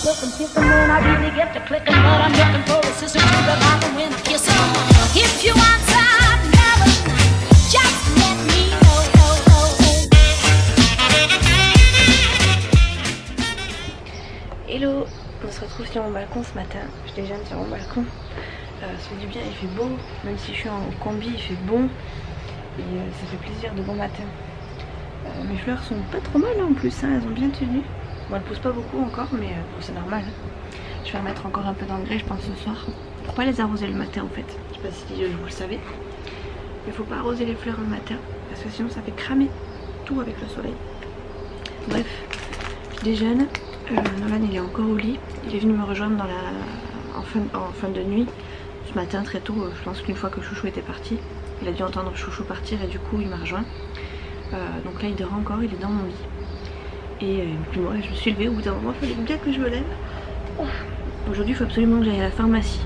Looking, kicking when I really get to clicking, but I'm looking for a sister to the bottom when I kiss her. If you want some love, just let me know. Hello, on se retrouve sur mon balcon ce matin. Je déjeune sur mon balcon. Ça fait du bien, il fait beau. Même si je suis en combi, il fait bon. Et ça fait plaisir de bon matin. Mes fleurs sont pas trop mal en plus, hein, elles ont bien tenu. Bon, elles poussent pas beaucoup encore, mais bon, c'est normal. Je vais remettre encore un peu d'engrais, je pense, ce soir. Faut pas les arroser le matin en fait. Je sais pas si vous le savez. Il faut pas arroser les fleurs le matin, parce que sinon ça fait cramer tout avec le soleil. Bref, je déjeune. Nolan il est encore au lit. Il est venu me rejoindre en fin de nuit. Ce matin très tôt, je pense qu'une fois que Chouchou était parti, il a dû entendre Chouchou partir et du coup il m'a rejoint. Donc là il dort encore, il est dans mon lit. Et puis moi je me suis levée, au bout d'un moment il fallait bien que je me lève. Aujourd'hui il faut absolument que j'aille à la pharmacie.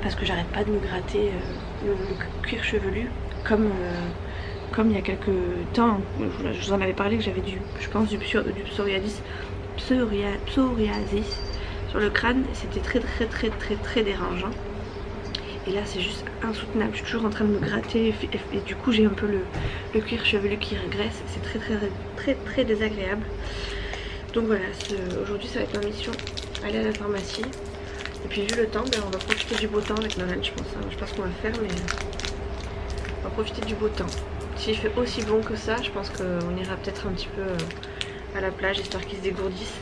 Parce que j'arrête pas de me gratter le cuir chevelu comme il y a quelques temps. Je vous en avais parlé que j'avais du psoriasis sur le crâne. C'était très dérangeant. Et là c'est juste insoutenable, je suis toujours en train de me gratter et du coup j'ai un peu le cuir chevelu qui régresse. C'est très désagréable. Donc voilà, aujourd'hui ça va être ma mission, aller à la pharmacie. Et puis vu le temps, on va profiter du beau temps avec Nolan, je pense. Je sais pas ce qu'on va faire, mais on va profiter du beau temps. S'il fait aussi bon que ça, je pense qu'on ira peut-être un petit peu à la plage, histoire qu'il se dégourdisse.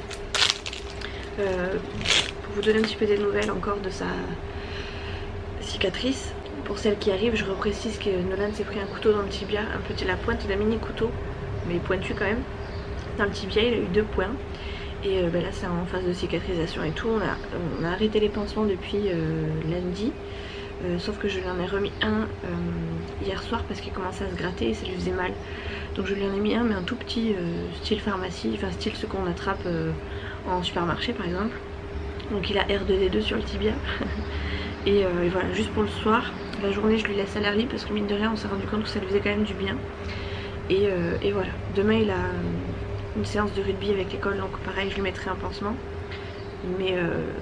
Pour vous donner un petit peu des nouvelles encore de sa cicatrice. Pour celles qui arrivent, je reprécise que Nolan s'est pris un couteau dans le tibia, la pointe d'un mini couteau, mais pointu quand même. Dans le tibia, il a eu 2 points. Et là c'est en phase de cicatrisation et tout. On a arrêté les pansements depuis lundi. Sauf que je lui en ai remis un hier soir parce qu'il commençait à se gratter et ça lui faisait mal. Donc je lui en ai mis un, mais un tout petit style pharmacie, enfin style ce qu'on attrape en supermarché par exemple. Donc il a R2D2 sur le tibia. Et voilà, juste pour le soir. La journée je lui laisse à l'air libre parce que mine de rien on s'est rendu compte que ça lui faisait quand même du bien. Et voilà, demain il a une séance de rugby avec l'école, donc pareil je lui mettrai un pansement. Mais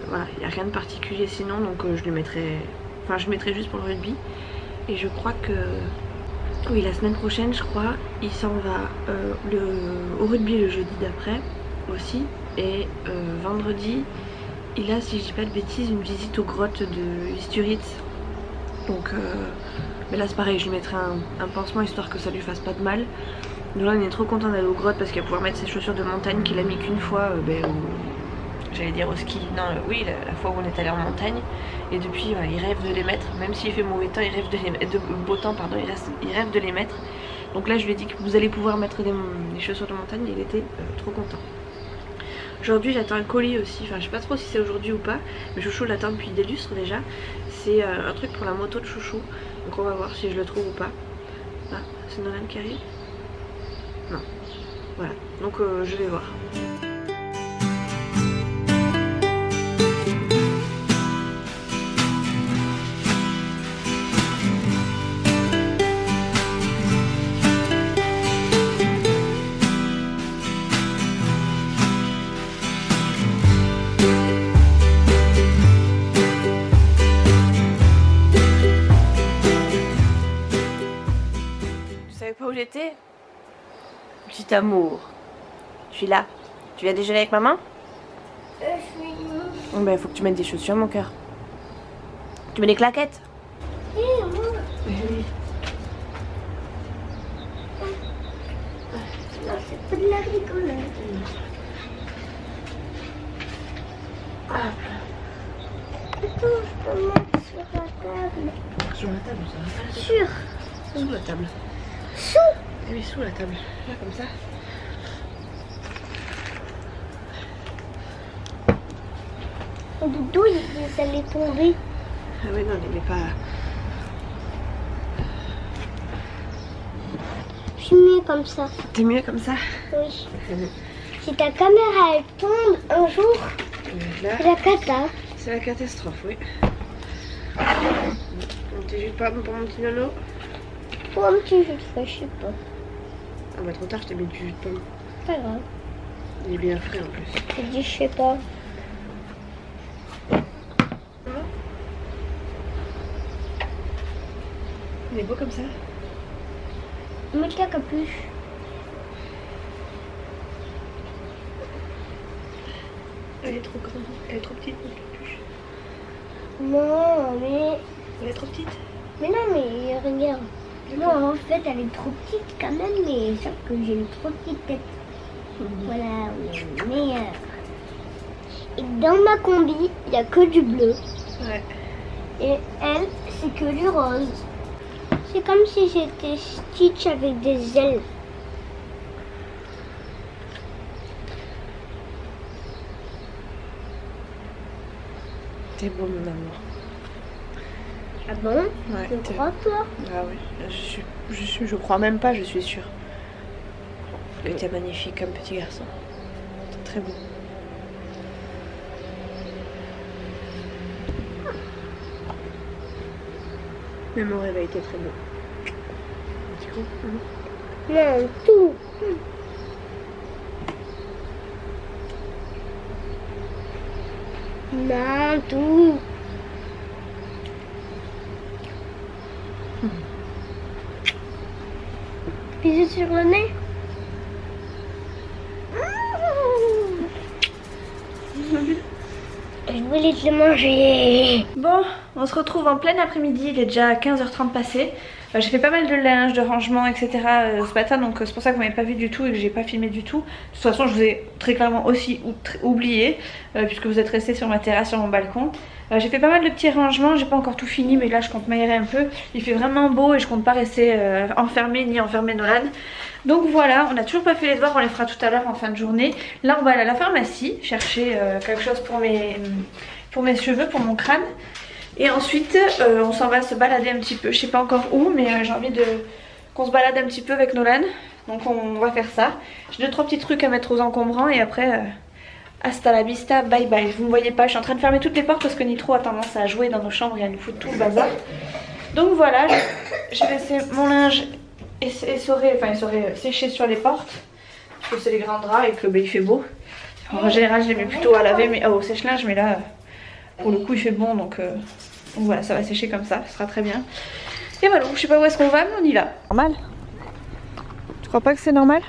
voilà, il n'y a rien de particulier sinon, donc je le mettrai juste pour le rugby. Et je crois que oui, la semaine prochaine je crois il s'en va au rugby le jeudi d'après aussi. Et vendredi il a, si je dis pas de bêtises, une visite aux grottes de Isturitz. Donc mais là c'est pareil, je lui mettrai un pansement histoire que ça lui fasse pas de mal. Nolan est trop content d'aller aux grottes parce qu'il va pouvoir mettre ses chaussures de montagne qu'il a mis qu'une fois j'allais dire au ski, non oui la fois où on est allé en montagne. Et depuis il rêve de les mettre, même s'il fait mauvais temps, il rêve de les mettre, beau temps pardon, il rêve de les mettre. Donc là je lui ai dit que vous allez pouvoir mettre des chaussures de montagne et il était trop content. Aujourd'hui j'attends un colis aussi, enfin je sais pas trop si c'est aujourd'hui ou pas, mais Chouchou l'attend depuis des lustres déjà. C'est un truc pour la moto de Chouchou, donc on va voir si je le trouve ou pas. Ah, c'est Nolan qui arrive? Non, voilà, donc je vais voir. Pas où j'étais? Petit amour, je suis là. Tu viens déjeuner avec maman? Ben il faut que tu mettes des chaussures mon cœur. Tu mets des claquettes? Oui. Non, c'est pas de la rigolade. Attends, je peux mettre sur la table. Sur la table, ça va pas. Sur. Sous la table. Sous? Oui, sous la table. Là, comme ça. Doudou, il allait tomber. Ah oui, non, il n'est pas... Je suis mieux comme ça. T'es mieux comme ça? Oui. Si ta caméra elle tombe un jour, c'est la cata. C'est la catastrophe, oui. Un petit jus de pomme pour mon petit nono. Pour un petit jus de frais, je sais pas. Ah bah trop tard, je t'ai mis du jus de pomme. Pas grave. Il est bien frais en plus. J'ai dit je sais pas. Il est beau comme ça. Mets ta capuche. Elle est trop grande. Elle est trop petite, ma capuche. Non, mais... Elle est trop petite. Mais non, mais regarde. Non, en fait, elle est trop petite quand même, mais sauf que j'ai une trop petite tête. Voilà, on est meilleur. Et dans ma combi, il n'y a que du bleu. Ouais. Et elle, c'est que du rose. C'est comme si j'étais Stitch avec des ailes. T'es beau, mon amour. Ah bon? Ouais, Tu crois, toi? Ah oui, je crois même pas, je suis sûre. Il était magnifique comme petit garçon. C'est très beau. Mais mon réveil était très beau. Un petit coup. Non, tout. Non, tout. Bisous sur le nez. Je voulais te le manger. Bon, on se retrouve en plein après-midi, il est déjà 15h30 passé. J'ai fait pas mal de linge, de rangement, etc. Ce matin, donc c'est pour ça que vous m'avez pas vu du tout et que j'ai pas filmé du tout. De toute façon, je vous ai très clairement aussi oublié, puisque vous êtes restés sur ma terrasse, sur mon balcon. J'ai fait pas mal de petits rangements, j'ai pas encore tout fini, mais là je compte m'aérer un peu. Il fait vraiment beau et je compte pas rester enfermée ni enfermer Nolan. Donc voilà, on n'a toujours pas fait les devoirs, on les fera tout à l'heure en fin de journée. Là on va aller à la pharmacie chercher quelque chose pour mes cheveux, pour mon crâne. Et ensuite on s'en va se balader un petit peu, je sais pas encore où, mais j'ai envie qu'on se balade un petit peu avec Nolan. Donc on va faire ça. J'ai 2-3 petits trucs à mettre aux encombrants et après hasta la vista, bye bye. Vous me voyez pas, je suis en train de fermer toutes les portes parce que Nitro a tendance à jouer dans nos chambres et à nous foutre tout le bazar. Donc voilà, j'ai laissé mon linge sécher sur les portes parce que c'est les grands draps et que il fait beau. En général je les mets plutôt à laver mais au sèche-linge, mais là pour le coup il fait bon, donc voilà, ça va sécher comme ça, ce sera très bien. Et voilà, je sais pas où est-ce qu'on va, mais on y va. Normal? Tu crois pas que c'est normal?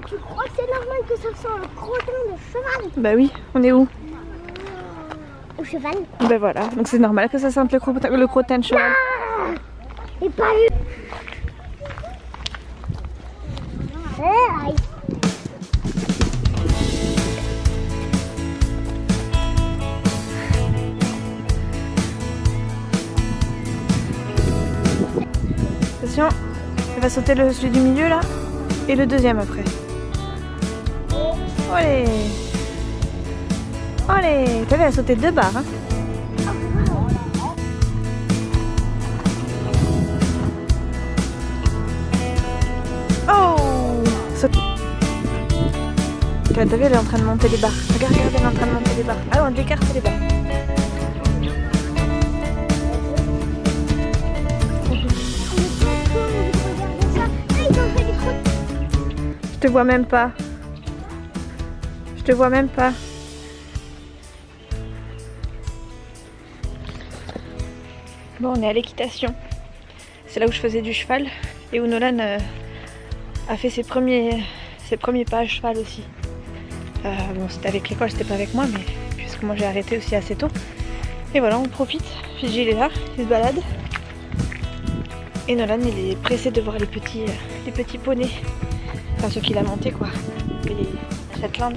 Tu crois que c'est normal que ça sent le crottin de cheval? Bah oui, on est où? Au cheval. Ben voilà, donc c'est normal que ça sente le crottin de cheval. Ah, et pas eu. Aïe. Attention, elle va sauter celui du milieu là et le deuxième après. Allez, allez, t'as vu, elle a sauté 2 barres. Hein. Oh, t'as vu, elle est en train de monter les barres. Regarde, regarde, elle est en train de monter les barres. Ah, on écarte les barres. Je te vois même pas. Je te vois même pas. Bon, on est à l'équitation. C'est là où je faisais du cheval et où Nolan a fait ses premiers pas à cheval aussi. Bon, c'était avec l'école, c'était pas avec moi, mais puisque moi j'ai arrêté aussi assez tôt. Et voilà, on profite. Fidji il est là, il se balade. Et Nolan il est pressé de voir les petits poneys. Enfin ceux qu'il a montés quoi. Les Shetland.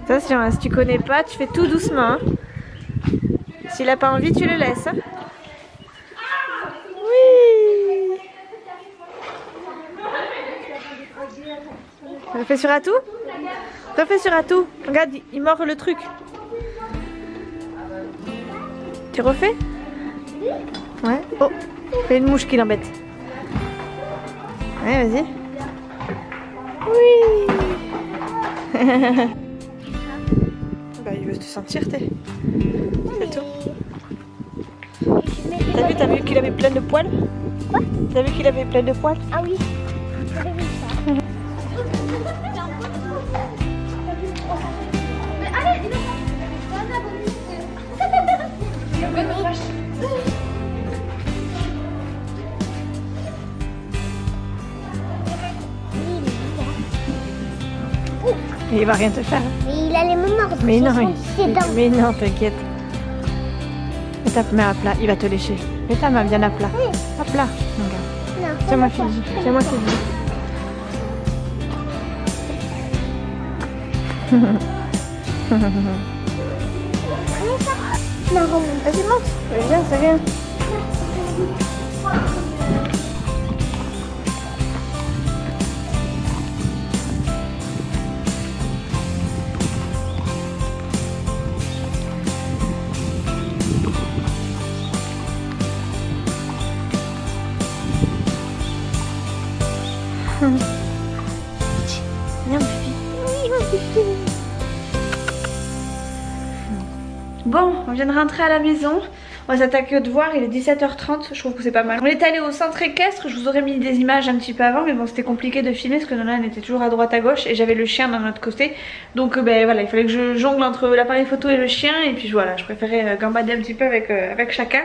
Attention, hein, si tu connais pas, tu fais tout doucement. Hein. S'il a pas envie, tu le laisses. Hein. Oui. On le fait sur Atou? Refais sur Atou. Regarde, il mord le truc. Tu refais? Ouais. Oh, il y a une mouche qui l'embête. Ouais, vas-y. Oui. Bah, il veut te sentir, t'es. C'est tout. T'as vu qu'il avait plein de poils? Quoi? T'as vu qu'il avait plein de poils? Ah oui, j'avais vu ça. Mais allez, Et il va rien te faire. Mais il allait me mordre. Mais non, ses dents. mais non, t'inquiète. Mets ta main à plat, il va te lécher. Mets ta main bien à plat. À plat. Regarde. Non, C'est moi qui dis. C'est moi qui dis. Non, remonte. Vas-y, monte. Viens, c'est bien. Viens, pipi. Bon, on vient de rentrer à la maison. On va s'attaquer au devoir, il est 17h30, je trouve que c'est pas mal. On est allé au centre équestre, je vous aurais mis des images un petit peu avant, mais bon, c'était compliqué de filmer parce que Nolan était toujours à droite à gauche et j'avais le chien d'un autre côté. Donc ben voilà, il fallait que je jongle entre l'appareil photo et le chien, et puis voilà, je préférais gambader un petit peu avec chacun.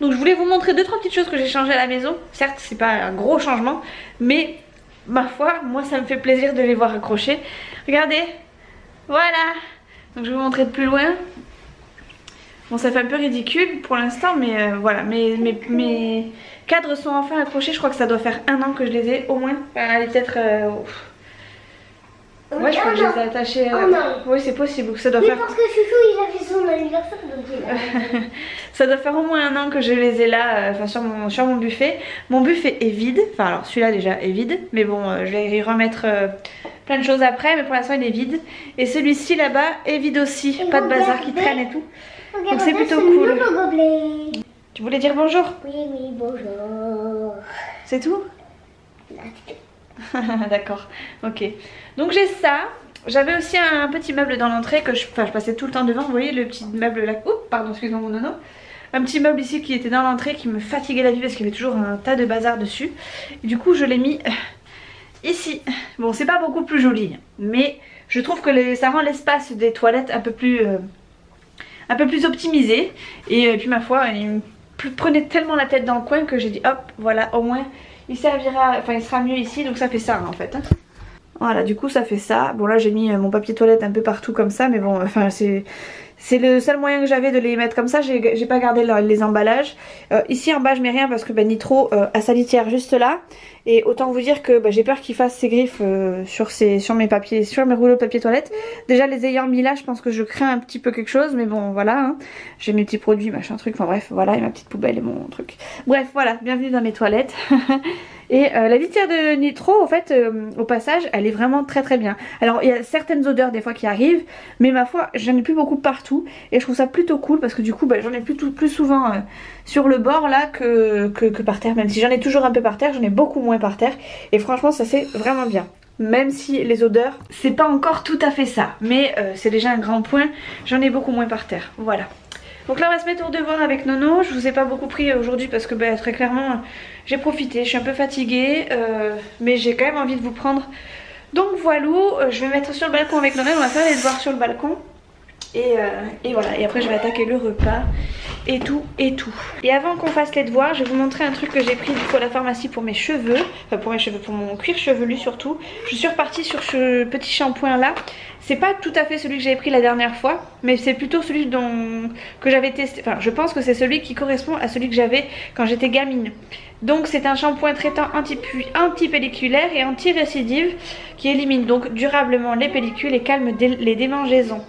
Donc je voulais vous montrer 2-3 petites choses que j'ai changées à la maison. Certes, c'est pas un gros changement, mais ma foi, moi ça me fait plaisir de les voir accrochés. Regardez, voilà. Donc je vais vous montrer de plus loin. Bon, ça fait un peu ridicule pour l'instant, mais voilà, mes cadres sont enfin accrochés. Je crois que ça doit faire 1 an que je les ai au moins. Enfin, allez, peut-être... Ouais, je crois que je les ai attachés... Oui, c'est possible. Ça doit Oui, faire... parce que Chouchou, il a fait son anniversaire, donc il a... Ça doit faire au moins 1 an que je les ai là, enfin sur mon buffet. Mon buffet est vide. Enfin, alors celui-là déjà est vide, mais bon, je vais y remettre plein de choses après, mais pour l'instant il est vide. Et celui-ci là-bas est vide aussi. Pas de bazar qui traîne et tout. Donc c'est plutôt cool. Tu voulais dire bonjour? Oui, oui, bonjour. C'est tout? D'accord, ok. Donc j'ai ça. J'avais aussi un petit meuble dans l'entrée que je passais tout le temps devant. Vous voyez le petit meuble là. Oh, pardon, excuse-moi mon nono. Un petit meuble ici qui était dans l'entrée qui me fatiguait la vie parce qu'il y avait toujours un tas de bazar dessus. Et du coup je l'ai mis ici. Bon, c'est pas beaucoup plus joli, mais je trouve que ça rend l'espace des toilettes un peu plus optimisé. Et puis ma foi, il me prenait tellement la tête dans le coin que j'ai dit hop, voilà, au moins il servira, enfin il sera mieux ici. Donc ça fait ça en fait. Voilà, du coup ça fait ça. Bon là j'ai mis mon papier toilette un peu partout comme ça, mais bon, enfin c'est le seul moyen que j'avais de les mettre comme ça. J'ai pas gardé les emballages. Ici en bas je mets rien parce que Nitro a sa litière juste là. Et autant vous dire que j'ai peur qu'il fasse ses griffes sur mes rouleaux de papier toilette. Déjà les ayant mis là, je pense que je crains un petit peu quelque chose, mais bon voilà, hein. J'ai mes petits produits, machin truc, enfin bref, voilà, et ma petite poubelle et mon truc. Bref, voilà, bienvenue dans mes toilettes. Et la litière de Nitro, au fait, au passage, elle est vraiment très très bien. Alors il y a certaines odeurs des fois qui arrivent, mais ma foi, j'en ai plus beaucoup partout. Et je trouve ça plutôt cool parce que du coup, j'en ai plus souvent sur le bord là que par terre. Même si j'en ai toujours un peu par terre, j'en ai beaucoup moins par terre. Et franchement, ça fait vraiment bien. Même si les odeurs, c'est pas encore tout à fait ça. Mais c'est déjà un grand point, j'en ai beaucoup moins par terre. Voilà. Donc là on va se mettre au devoir avec Nono. Je vous ai pas beaucoup pris aujourd'hui parce que très clairement j'ai profité, je suis un peu fatiguée, mais j'ai quand même envie de vous prendre. Donc voilà, je vais mettre sur le balcon avec Nono, on va faire les devoirs sur le balcon. Et voilà, et après je vais attaquer le repas et tout. Et avant qu'on fasse les devoirs, je vais vous montrer un truc que j'ai pris du coup à la pharmacie pour mes cheveux, enfin pour mon cuir chevelu surtout. Je suis repartie sur ce petit shampoing là. C'est pas tout à fait celui que j'avais pris la dernière fois, mais c'est plutôt celui que j'avais testé. Enfin, je pense que c'est celui qui correspond à celui que j'avais quand j'étais gamine. Donc c'est un shampoing traitant anti-pelliculaire et anti-récidive qui élimine donc durablement les pellicules et calme les démangeaisons.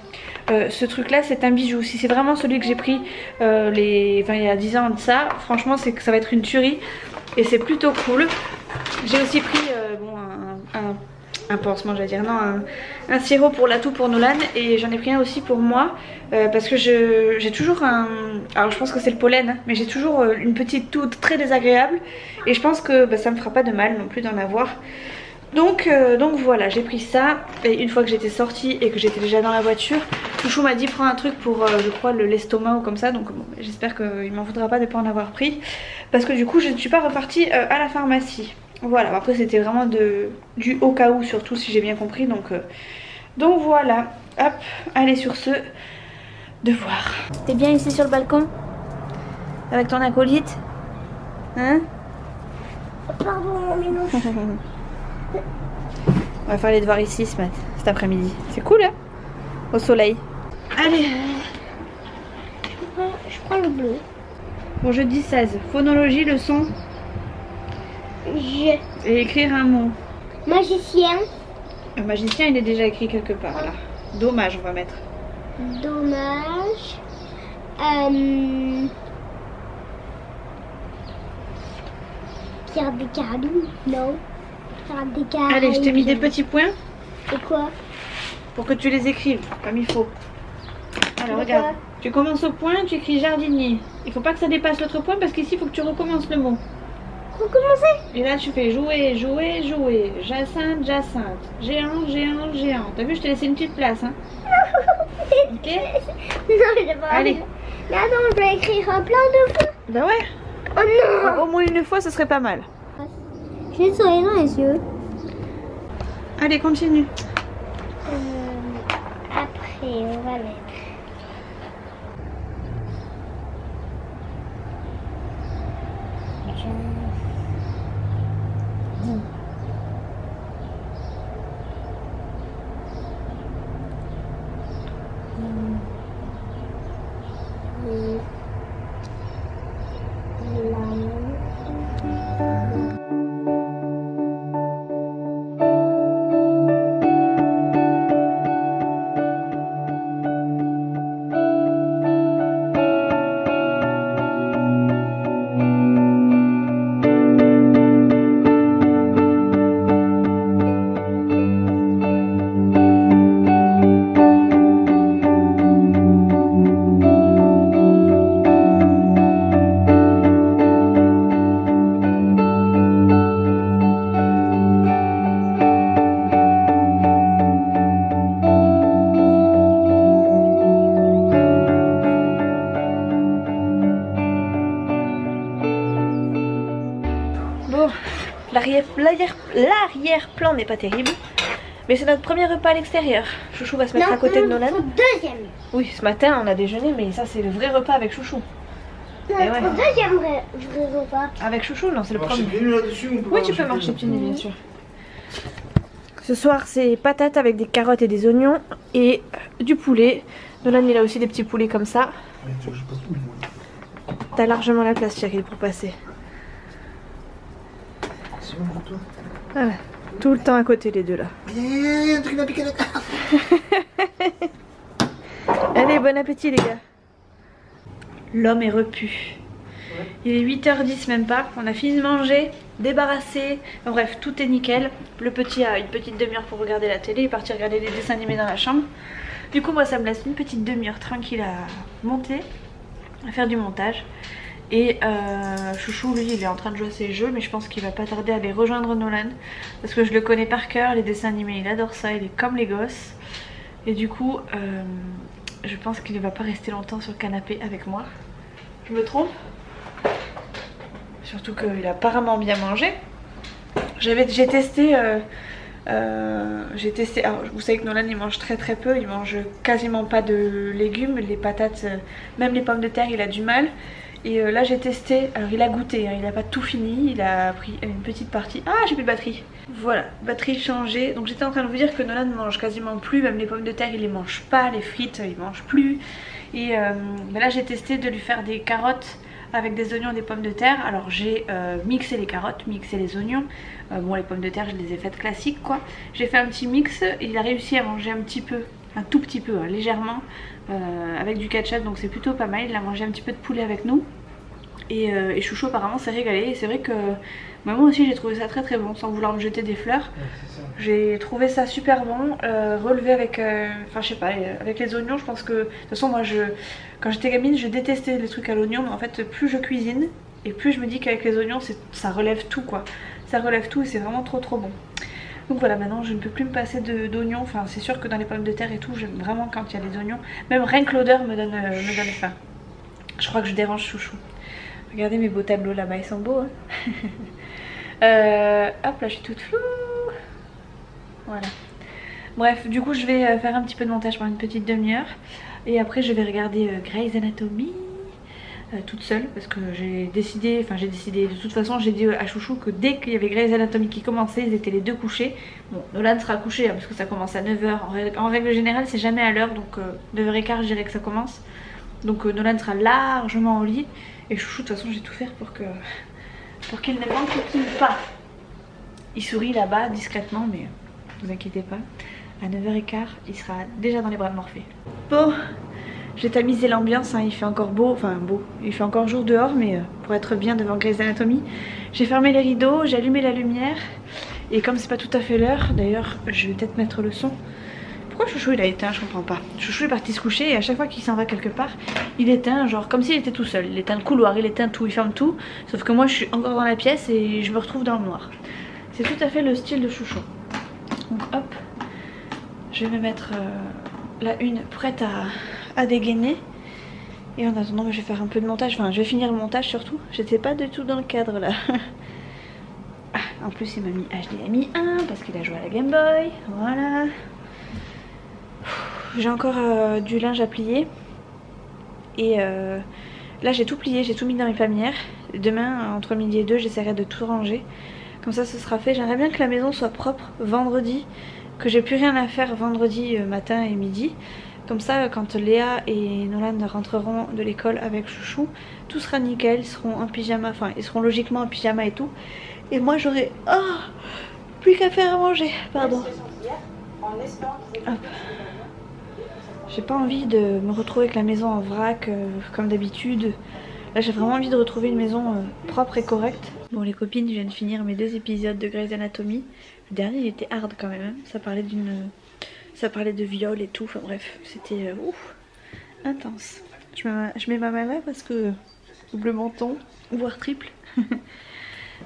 Ce truc là c'est un bijou. Si c'est vraiment celui que j'ai pris il y a 10 ans de ça, franchement ça va être une tuerie et c'est plutôt cool. J'ai aussi pris un pansement, j'allais dire, non, un sirop pour la toux pour Nolan, et j'en ai pris un aussi pour moi parce que j'ai toujours alors je pense que c'est le pollen, hein, mais j'ai toujours une petite toux très désagréable et je pense que ça me fera pas de mal non plus d'en avoir. Donc voilà, j'ai pris ça et une fois que j'étais sortie et que j'étais déjà dans la voiture, Chouchou m'a dit prends un truc pour je crois l'estomac ou comme ça, donc bon, j'espère qu'il m'en voudra pas de pas en avoir pris parce que du coup je ne suis pas repartie à la pharmacie. Voilà, après c'était vraiment du au cas où surtout si j'ai bien compris, donc voilà, hop, allez sur ce devoir. T'es bien ici sur le balcon avec ton acolyte, hein? Pardon, Minou. va faire les devoirs ici cet après-midi. C'est cool, hein? Au soleil. Allez. Je prends le bleu. Pour jeudi 16, phonologie, leçon Je. et écrire un mot. Magicien. Le magicien, il est déjà écrit quelque part là. Dommage, on va mettre. Dommage. Pierre des Caraïbes. Non. Pierre des Caraïbes. Allez, je t'ai mis des petits points Et quoi? pour que tu les écrives comme il faut. Alors Pourquoi? regarde, tu commences au point, tu écris jardinier. Il faut pas que ça dépasse l'autre point parce qu'ici il faut que tu recommences le mot. Recommencer. Et là tu fais jouer, jouer, jouer. Jacinthe, Jacinthe. Géant, géant, géant. T'as vu, je t'ai laissé une petite place, hein. Ok. Non, j'ai pas Allez. envie. Mais attends, je vais écrire plein de fois. Bah ouais. Oh non. Au moins une fois, ce serait pas mal. J'ai le sourire dans les yeux. Allez, continue. Après, on va mettre. Bon, l'arrière-plan n'est pas terrible. Mais c'est notre premier repas à l'extérieur. Chouchou va se mettre à côté de Nolan. Deuxième. Oui, ce matin on a déjeuné, mais ça c'est le vrai repas avec Chouchou. Notre ouais. deuxième vrai repas. Avec Chouchou, non, c'est le Marcher premier. pieds nus là-dessus, on peut Oui, pas tu peux marcher marcher pieds pieds nus, bien sûr. Ce soir, c'est patates avec des carottes et des oignons et du poulet. Nolan, il a aussi des petits poulets comme ça. nus. Ouais, je passe tout, moi. T'as largement la place, chérie, pour passer. C'est bon pour toi. Voilà. Tout le temps à côté, les deux là. Aïe, un truc m'a piqué la tête. Allez, bon appétit, les gars. L'homme est repu. Il est 8h10 même pas. On a fini de manger, débarrassé. Enfin, bref, tout est nickel. Le petit a une petite demi-heure pour regarder la télé. Il est parti regarder les dessins animés dans la chambre. Du coup, moi, ça me laisse une petite demi-heure tranquille à monter, à faire du montage. Et Chouchou, lui, il est en train de jouer à ses jeux, mais je pense qu'il va pas tarder à aller rejoindre Nolan. Parce que je le connais par cœur, les dessins animés, il adore ça, il est comme les gosses. Et du coup, je pense qu'il ne va pas rester longtemps sur le canapé avec moi. Je me trompe? Surtout qu'il a apparemment bien mangé. J'ai testé... alors, vous savez que Nolan il mange très très peu, il mange quasiment pas de légumes, les patates, même les pommes de terre il a du mal. Et là j'ai testé, alors il a goûté, hein, il n'a pas tout fini, il a pris une petite partie. Ah, j'ai plus de batterie. Voilà, batterie changée. Donc j'étais en train de vous dire que Nolan ne mange quasiment plus, même les pommes de terre il les mange pas, les frites il mange plus. Et mais là j'ai testé de lui faire des carottes avec des oignons et des pommes de terre. Alors j'ai mixé les carottes, mixé les oignons. Bon, les pommes de terre je les ai faites classiques quoi. J'ai fait un petit mix et il a réussi à manger un petit peu, un tout petit peu, hein, légèrement, avec du ketchup, donc c'est plutôt pas mal. Il a mangé un petit peu de poulet avec nous. Et Chouchou apparemment s'est régalé. Et c'est vrai que moi aussi j'ai trouvé ça très très bon, sans vouloir me jeter des fleurs. Ouais, J'ai trouvé ça super bon, relevé avec, enfin je sais pas, avec les oignons. Je pense que, de toute façon moi quand j'étais gamine je détestais les trucs à l'oignon. Mais en fait plus je cuisine et plus je me dis qu'avec les oignons ça relève tout quoi. Ça relève tout et c'est vraiment trop trop bon. Donc voilà, maintenant je ne peux plus me passer d'oignons. Enfin c'est sûr que dans les pommes de terre et tout, j'aime vraiment quand il y a des oignons. Même rien que l'odeur me donne faim. Je crois que je dérange Chouchou. Regardez mes beaux tableaux là-bas, ils sont beaux hein. Hop là, je suis toute floue. Voilà. Bref, du coup je vais faire un petit peu de montage pendant une petite demi-heure. Et après je vais regarder Grey's Anatomy. toute seule parce que j'ai décidé, de toute façon j'ai dit à Chouchou que dès qu'il y avait Grey's Anatomy qui commençait, ils étaient les deux couchés. Bon, Nolan sera couché parce que ça commence à 9 h, en règle générale c'est jamais à l'heure, donc 9 h 15 je dirais que ça commence. Donc Nolan sera largement au lit et Chouchou de toute façon j'ai tout faire pour qu'il ne m'enquiquine pas. Il sourit là-bas discrètement mais ne vous inquiétez pas, à 9 h 15 il sera déjà dans les bras de Morphée. Bon, j'ai tamisé l'ambiance, hein, il fait encore beau, il fait encore jour dehors, mais pour être bien devant Grey's Anatomy, j'ai fermé les rideaux, j'ai allumé la lumière, et comme c'est pas tout à fait l'heure, d'ailleurs je vais peut-être mettre le son. Pourquoi Chouchou il a éteint, je comprends pas. Chouchou est parti se coucher et à chaque fois qu'il s'en va quelque part, il éteint, genre comme s'il était tout seul, il éteint le couloir, il éteint tout, il ferme tout, sauf que moi je suis encore dans la pièce et je me retrouve dans le noir. C'est tout à fait le style de Chouchou. Donc hop, je vais me mettre la une prête à dégainer. Et en attendant je vais faire un peu de montage, je vais finir le montage surtout. J'étais pas du tout dans le cadre là. Ah, en plus il m'a mis HDMI 1 parce qu'il a joué à la Game Boy. Voilà. J'ai encore du linge à plier. Et là j'ai tout plié, j'ai tout mis dans mes panières. Demain entre midi et 2 j'essaierai de tout ranger. Comme ça ce sera fait. J'aimerais bien que la maison soit propre vendredi, que j'ai plus rien à faire vendredi matin et midi. Comme ça quand Léa et Nolan rentreront de l'école avec Chouchou, tout sera nickel, ils seront en pyjama, ils seront logiquement en pyjama et tout. Et moi j'aurai plus qu'à faire à manger, pardon. Hop. J'ai pas envie de me retrouver avec la maison en vrac comme d'habitude. Là j'ai vraiment envie de retrouver une maison propre et correcte. Bon les copines, je viens de finir mes 2 épisodes de Grey's Anatomy. Le dernier il était hard quand même, hein. Ça parlait de viol et tout, enfin bref, c'était intense. Je mets ma main là parce que double menton, voire triple.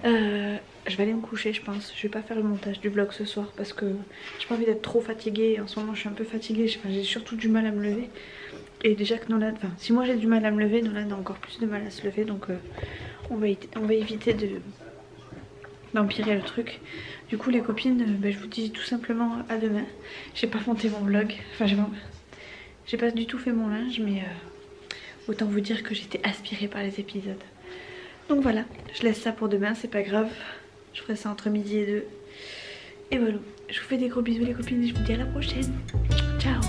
Je vais aller me coucher je pense, je vais pas faire le montage du vlog ce soir parce que j'ai pas envie d'être trop fatiguée. En ce moment je suis un peu fatiguée, j'ai surtout du mal à me lever. Et déjà que Nolan, si moi j'ai du mal à me lever, Nolan a encore plus de mal à se lever, donc on va éviter d'empirer le truc. Du coup les copines, je vous dis tout simplement à demain. J'ai pas monté mon vlog, j'ai pas du tout fait mon linge, mais autant vous dire que j'étais aspirée par les épisodes. Donc voilà, je laisse ça pour demain, c'est pas grave. Je ferai ça entre midi et 2. Et voilà, je vous fais des gros bisous les copines et je vous dis à la prochaine. Ciao.